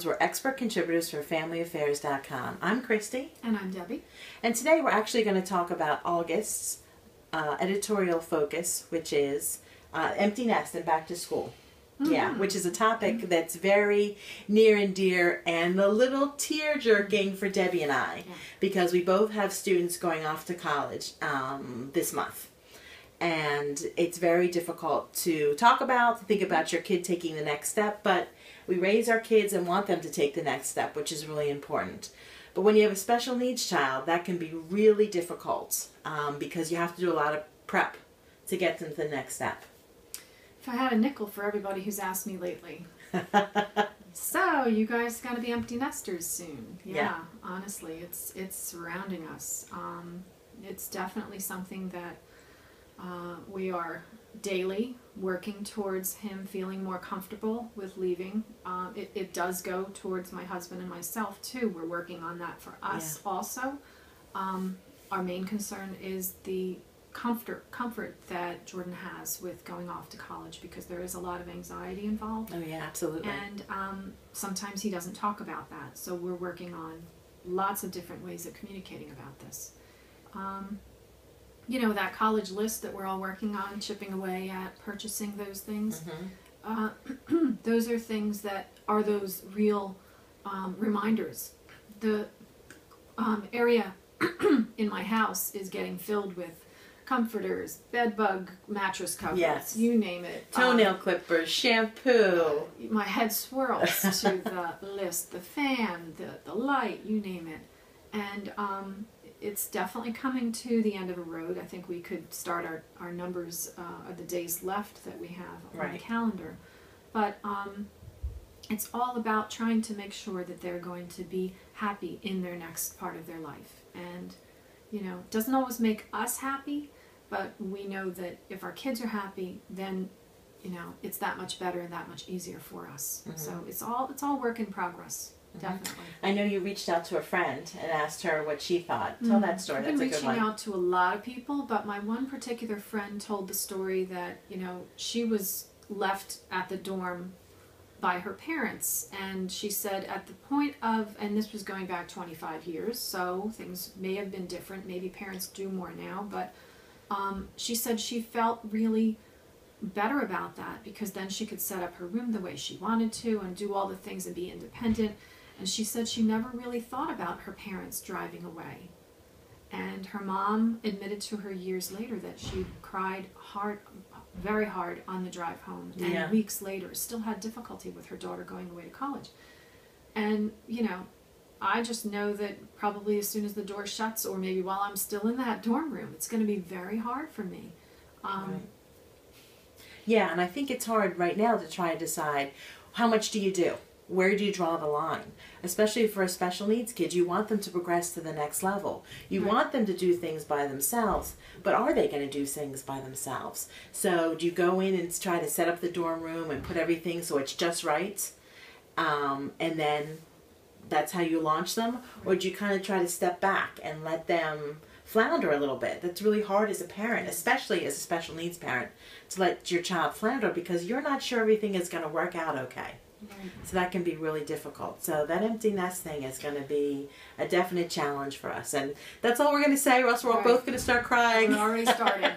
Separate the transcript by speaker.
Speaker 1: We're expert contributors for FamilyAffaires.com. I'm Christy.
Speaker 2: And I'm Debbie.
Speaker 1: And today we're actually going to talk about August's editorial focus, which is empty nest and back to school. Mm-hmm. Yeah, which is a topic that's very near and dear and a little tear-jerking for Debbie and I, because we both have students going off to college this month. And it's very difficult to talk about, to think about your kid taking the next step, but we raise our kids and want them to take the next step, which is really important. But when you have a special needs child, that can be really difficult because you have to do a lot of prep to get them to the next step.
Speaker 2: If I had a nickel for everybody who's asked me lately. So, you guys got to be empty nesters soon. Yeah, honestly, it's surrounding us. It's definitely something that we are daily working towards him feeling more comfortable with leaving. It does go towards my husband and myself too. We're working on that for us also. Our main concern is the comfort that Jordan has with going off to college, because there is a lot of anxiety involved.
Speaker 1: Oh yeah, absolutely.
Speaker 2: And sometimes he doesn't talk about that. So we're working on lots of different ways of communicating about this. You know, that college list that we're all working on, chipping away at purchasing those things. Mm-hmm. Those are things that are those real reminders. The area in my house is getting filled with comforters, bed bug mattress covers, you name it.
Speaker 1: Toenail clippers, shampoo.
Speaker 2: My head swirls to the list, the fan, the light, you name it. And it's definitely coming to the end of a road. I think we could start our numbers of the days left that we have on the calendar. But it's all about trying to make sure that they're going to be happy in their next part of their life. And, you know, it doesn't always make us happy, but we know that if our kids are happy, then, you know, it's that much better and that much easier for us. Mm-hmm. So it's all work in progress. Definitely.
Speaker 1: I know you reached out to a friend and asked her what she thought. Tell that story. That's a good one.
Speaker 2: I've been reaching out to a lot of people, but my one particular friend told the story that, you know, she was left at the dorm by her parents, and she said at the point of, and this was going back 25 years, so things may have been different. Maybe parents do more now, but she said she felt really better about that, because then she could set up her room the way she wanted to and do all the things and be independent. And she said she never really thought about her parents driving away. And her mom admitted to her years later that she cried hard, very hard on the drive home. And weeks later still had difficulty with her daughter going away to college. And, you know, I just know that probably as soon as the door shuts, or maybe while I'm still in that dorm room, it's going to be very hard for me.
Speaker 1: Yeah, and I think it's hard right now to try and decide, how much do you do? Where do you draw the line? Especially for a special needs kid, you want them to progress to the next level. You want them to do things by themselves, but are they going to do things by themselves? So do you go in and try to set up the dorm room and put everything so it's just right, and then that's how you launch them? Or do you kind of try to step back and let them flounder a little bit? That's really hard as a parent, especially as a special needs parent, to let your child flounder because you're not sure everything is going to work out okay. So that can be really difficult. So that empty nest thing is going to be a definite challenge for us. And that's all we're going to say, or else we're both going to start crying.
Speaker 2: We're already starting.